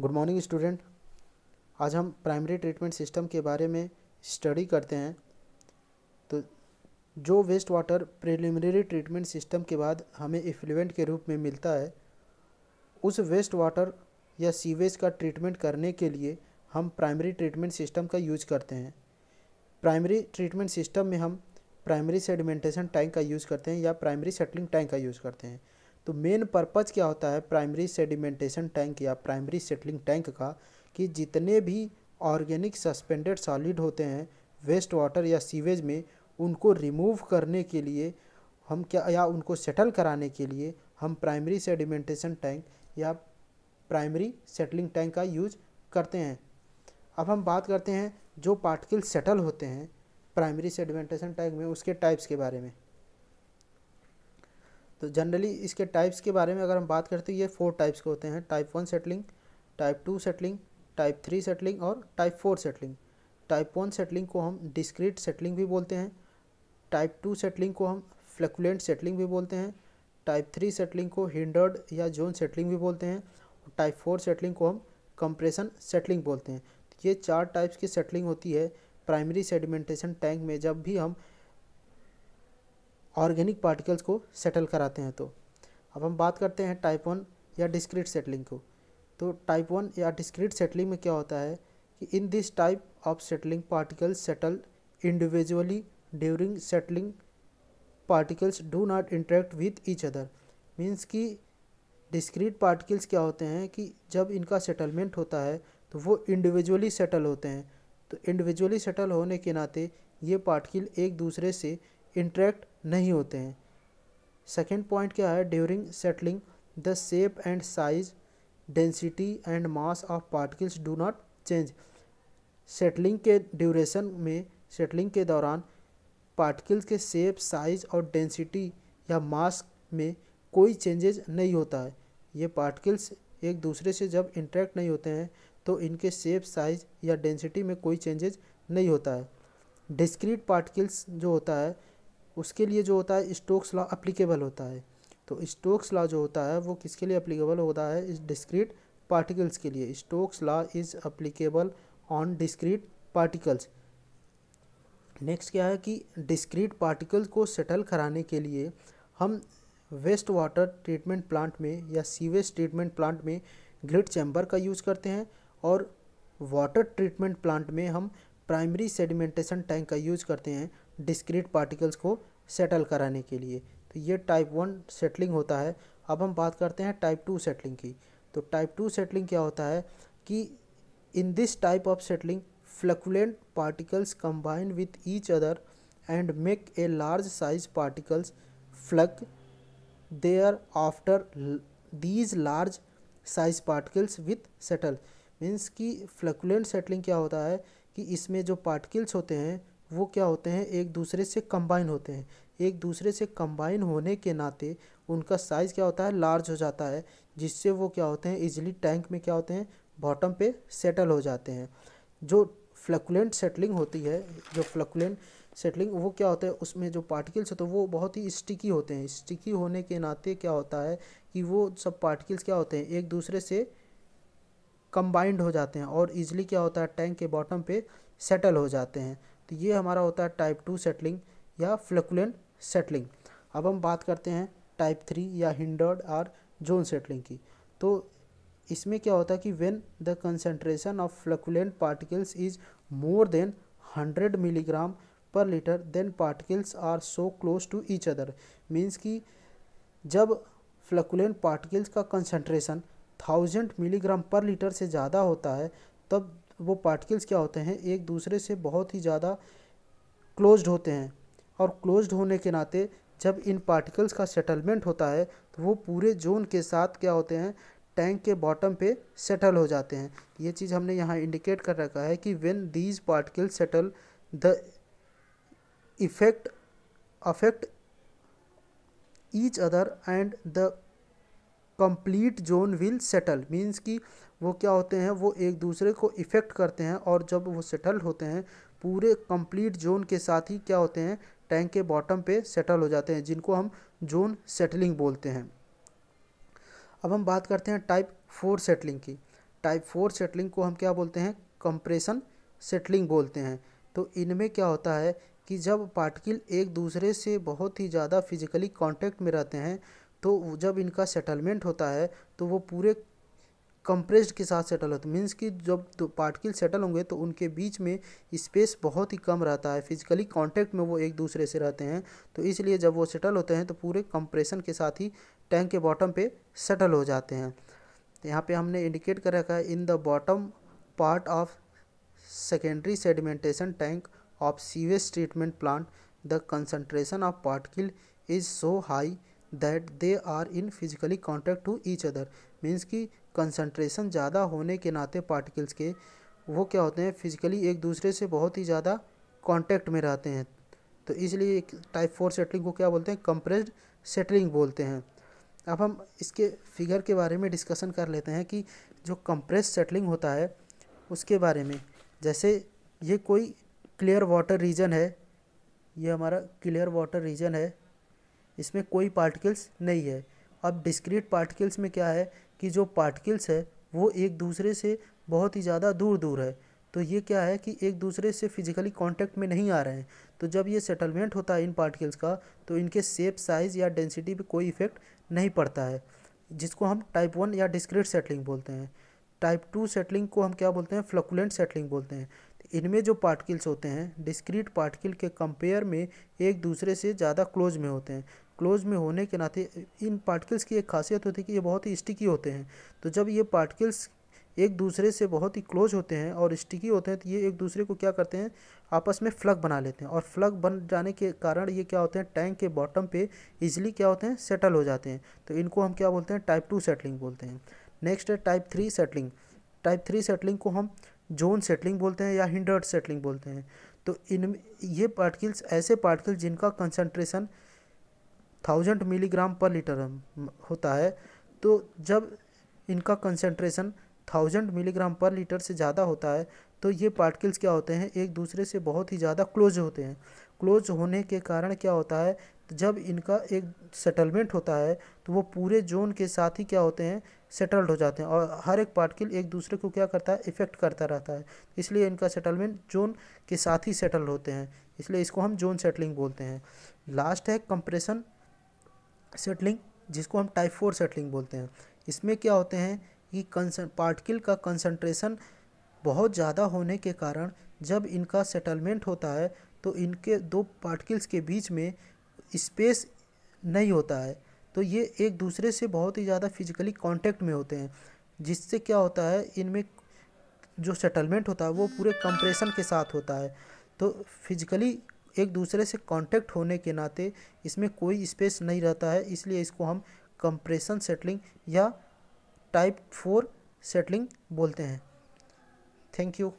Good morning student. आज हम primary treatment system के बारे में स्टडी करते हैं। तो जो waste water preliminary treatment system के बाद हमें इफ्लुएंट के रूप में मिलता है, उस वेस्ट वाटर या सीवेज का ट्रीटमेंट करने के लिए हम प्राइमरी ट्रीटमेंट सिस्टम का यूज करते हैं। प्राइमरी ट्रीटमेंट सिस्टम में हम प्राइमरी सेडिमेंटेशन टैंक का यूज़ करते हैं या प्राइमरी सेटलिंग टैंक का यूज़ करते हैं। तो मेन पर्पज़ क्या होता है प्राइमरी सेडिमेंटेशन टैंक या प्राइमरी सेटलिंग टैंक का, कि जितने भी ऑर्गेनिक सस्पेंडेड सॉलिड होते हैं वेस्ट वाटर या सीवेज में, उनको रिमूव करने के लिए हम क्या या उनको सेटल कराने के लिए हम प्राइमरी सेडिमेंटेशन टैंक या प्राइमरी सेटलिंग टैंक का यूज करते हैं। अब हम बात करते हैं जो पार्टिकल सेटल होते हैं प्राइमरी सेडिमेंटेशन टैंक में, उसके टाइप्स के बारे में। तो जनरली इसके टाइप्स के बारे में अगर हम बात करते हैं, ये 4 टाइप्स के होते हैं। Type 1 settling, type 2 settling, type 3 settling और टाइप 4 सेटलिंग। टाइप 1 सेटलिंग को हम डिस्क्रीट सेटलिंग भी बोलते हैं। टाइप 2 सेटलिंग को हम फ्लक्चुएंट सेटलिंग भी बोलते हैं। टाइप 3 सेटलिंग को हिंडर्ड या जोन सेटलिंग भी बोलते हैं। टाइप 4 सेटलिंग को हम कंप्रेशन सेटलिंग बोलते हैं। तो ये 4 टाइप्स की सेटलिंग होती है प्राइमरी सेडिमेंटेशन टैंक में जब भी हम ऑर्गेनिक पार्टिकल्स को सेटल कराते हैं। तो अब हम बात करते हैं टाइप 1 या डिस्क्रीट सेटलिंग को। तो टाइप 1 या डिस्क्रीट सेटलिंग में क्या होता है कि in this type of settling particles settle individually during settling particles do not interact with each other. Means कि डिस्क्रीट पार्टिकल्स क्या होते हैं कि जब इनका सेटलमेंट होता है तो वो इंडिविजुअली सेटल होते हैं। तो इंडिविजुअली सेटल होने के नाते ये पार्टिकल एक दूसरे से इंटरेक्ट नहीं होते हैं। सेकेंड पॉइंट क्या है, during settling the shape and size density and mass of particles do not change. Settling के ड्यूरेशन में, सेटलिंग के दौरान पार्टिकल्स के शेप, साइज और डेंसिटी या मास में कोई चेंजेस नहीं होता है। ये पार्टिकल्स एक दूसरे से जब इंटरेक्ट नहीं होते हैं तो इनके शेप, साइज या डेंसिटी में कोई चेंजेस नहीं होता है। डिस्क्रीट पार्टिकल्स जो होता है उसके लिए जो होता है स्टोक्स लॉ अप्लीकेबल होता है। तो स्टोक्स लॉ जो होता है वो किसके लिए अप्लीकेबल होता है, इस डिस्क्रीट पार्टिकल्स के लिए। Stokes law is applicable on discrete particles. Next क्या है कि डिस्क्रीट पार्टिकल्स को सेटल कराने के लिए हम वेस्ट वाटर ट्रीटमेंट प्लांट में या सीवेज ट्रीटमेंट प्लांट में ग्रिड चैम्बर का यूज़ करते हैं, और वाटर ट्रीटमेंट प्लांट में हम प्राइमरी सेडिमेंटेशन टैंक का यूज़ करते हैं डिस्क्रीट पार्टिकल्स को सेटल कराने के लिए। तो ये टाइप 1 सेटलिंग होता है। अब हम बात करते हैं टाइप 2 सेटलिंग की। तो टाइप 2 सेटलिंग क्या होता है कि in this type of settling flocculent particles combine with each other and make a large size particles floc thereafter these large size particles with settle. Means कि flocculent settling क्या होता है कि इसमें जो पार्टिकल्स होते हैं वो क्या होते हैं, एक दूसरे से कंबाइन होते हैं। एक दूसरे से कंबाइन होने के नाते उनका साइज़ क्या होता है, लार्ज हो जाता है, जिससे वो क्या होते हैं इजीली टैंक में क्या होते हैं, बॉटम पे सेटल हो जाते हैं। जो फ्लक्चुएंट सेटलिंग होती है, जो फ्लक्चुएंट सेटलिंग वो क्या होता है, उसमें जो पार्टिकल्स होते हैं वो बहुत ही स्टिकी होते हैं। स्टिकी होने के नाते क्या होता है कि वो सब पार्टिकल्स क्या होते हैं एक दूसरे से कंबाइंड हो जाते हैं और ईजिली क्या होता है टैंक के बॉटम पे सेटल हो जाते हैं। तो ये हमारा होता है टाइप 2 सेटलिंग या फ्लक्चुएंट सेटलिंग। अब हम बात करते हैं टाइप 3 या हिंडर्ड और जोन सेटलिंग की। तो इसमें क्या होता है कि when the concentration of flocculent particles is more than 100 milligram per litre then particles are so close to each other. Means कि जब फ्लक्चुएंट पार्टिकल्स का कंसंट्रेशन 1000 मिलीग्राम पर लीटर से ज़्यादा होता है, तब वो पार्टिकल्स क्या होते हैं एक दूसरे से बहुत ही ज़्यादा क्लोज्ड होते हैं। और क्लोज्ड होने के नाते जब इन पार्टिकल्स का सेटलमेंट होता है तो वो पूरे जोन के साथ क्या होते हैं टैंक के बॉटम पे सेटल हो जाते हैं। ये चीज़ हमने यहाँ इंडिकेट कर रखा है कि when these particles settle the effect affect each other and the complete zone will settle. Means कि वो क्या होते हैं, वो एक दूसरे को इफ़ेक्ट करते हैं और जब वो सेटल होते हैं पूरे कंप्लीट जोन के साथ ही क्या होते हैं टैंक के बॉटम पे सेटल हो जाते हैं, जिनको हम जोन सेटलिंग बोलते हैं। अब हम बात करते हैं टाइप 4 सेटलिंग की। टाइप 4 सेटलिंग को हम क्या बोलते हैं, कंप्रेशन सेटलिंग बोलते हैं। तो इनमें क्या होता है कि जब पार्टिकल एक दूसरे से बहुत ही ज़्यादा फिजिकली कांटेक्ट में रहते हैं, तो जब इनका सेटलमेंट होता है तो वो पूरे कंप्रेस्ड के साथ सेटल होते हैं। मीन्स कि जब तो पार्टिकल सेटल होंगे तो उनके बीच में स्पेस बहुत ही कम रहता है, फिजिकली कांटेक्ट में वो एक दूसरे से रहते हैं। तो इसलिए जब वो सेटल होते हैं तो पूरे कंप्रेशन के साथ ही टैंक के बॉटम पे सेटल हो जाते हैं। तो यहाँ पे हमने इंडिकेट कर रखा है, in the bottom part of secondary sedimentation tank of sewage treatment plant the concentration of particle is so high that they are in physically contact to each other. Means कि कंसंट्रेशन ज़्यादा होने के नाते particles के वो क्या होते हैं, फिजिकली एक दूसरे से बहुत ही ज़्यादा कांटेक्ट में रहते हैं। तो इसलिए टाइप 4 सेटलिंग को क्या बोलते हैं, कंप्रेस्ड सेटलिंग बोलते हैं। अब हम इसके फिगर के बारे में डिस्कशन कर लेते हैं कि जो कंप्रेस्ड सेटलिंग होता है उसके बारे में। जैसे ये कोई क्लियर वाटर रीजन है, ये हमारा क्लियर वाटर रीजन है, इसमें कोई पार्टिकल्स नहीं है। अब डिस्क्रीट पार्टिकल्स में क्या है कि जो पार्टिकल्स है वो एक दूसरे से बहुत ही ज़्यादा दूर दूर है। तो ये क्या है कि एक दूसरे से फिजिकली कांटेक्ट में नहीं आ रहे हैं। तो जब ये सेटलमेंट होता है इन पार्टिकल्स का तो इनके शेप, साइज़ या डेंसिटी पे कोई इफेक्ट नहीं पड़ता है, जिसको हम टाइप 1 या डिस्क्रीट सेटलिंग बोलते हैं। टाइप 2 सेटलिंग को हम क्या बोलते हैं, फ्लक्चुएंट सेटलिंग बोलते हैं। इनमें जो पार्टिकल्स होते हैं डिस्क्रीट पार्टिकल के कंपेयर में एक दूसरे से ज़्यादा क्लोज में होते हैं। क्लोज में होने के नाते इन पार्टिकल्स की एक खासियत होती है कि ये बहुत ही स्टिकी होते हैं। तो जब ये पार्टिकल्स एक दूसरे से बहुत ही क्लोज होते हैं और स्टिकी होते हैं तो ये एक दूसरे को क्या करते हैं, आपस में फ्लग बना लेते हैं। और फ्लग बन जाने के कारण ये क्या होते हैं, टैंक के बॉटम पे इजीली क्या होते हैं, सेटल हो जाते हैं। तो इनको हम क्या बोलते हैं, टाइप 2 सेटलिंग बोलते हैं। नेक्स्ट है टाइप 3 सेटलिंग। टाइप 3 सेटलिंग को हम जोन सेटलिंग बोलते हैं या हिंडर्ड सेटलिंग बोलते हैं। तो इन ये पार्टिकल्स, ऐसे पार्टिकल जिनका कंसंट्रेशन 1000 मिलीग्राम पर लीटर होता है, तो जब इनका कंसंट्रेशन 1000 मिलीग्राम पर लीटर से ज़्यादा होता है तो ये पार्टिकल्स क्या होते हैं, एक दूसरे से बहुत ही ज़्यादा क्लोज होते हैं। क्लोज होने के कारण क्या होता है, जब इनका एक सेटलमेंट होता है तो वो पूरे जोन के साथ ही क्या होते हैं, सेटल्ड हो जाते हैं। और हर एक पार्टिकल एक दूसरे को क्या करता है, इफेक्ट करता रहता है। इसलिए इनका सेटलमेंट जोन के साथ ही सेटल होते हैं, इसलिए इसको हम जोन सेटलिंग बोलते हैं। लास्ट है कंप्रेशन सेटलिंग, जिसको हम टाइप 4 सेटलिंग बोलते हैं। इसमें क्या होते हैं कि पार्टिकल का कंसंट्रेशन बहुत ज़्यादा होने के कारण जब इनका सेटलमेंट होता है तो इनके दो पार्टिकल्स के बीच में स्पेस नहीं होता है। तो ये एक दूसरे से बहुत ही ज़्यादा फिजिकली कांटेक्ट में होते हैं, जिससे क्या होता है, इनमें जो सेटलमेंट होता है वो पूरे कंप्रेशन के साथ होता है। तो फिजिकली एक दूसरे से कांटेक्ट होने के नाते इसमें कोई स्पेस नहीं रहता है, इसलिए इसको हम कंप्रेशन सेटलिंग या टाइप 4 सेटलिंग बोलते हैं। Thank you.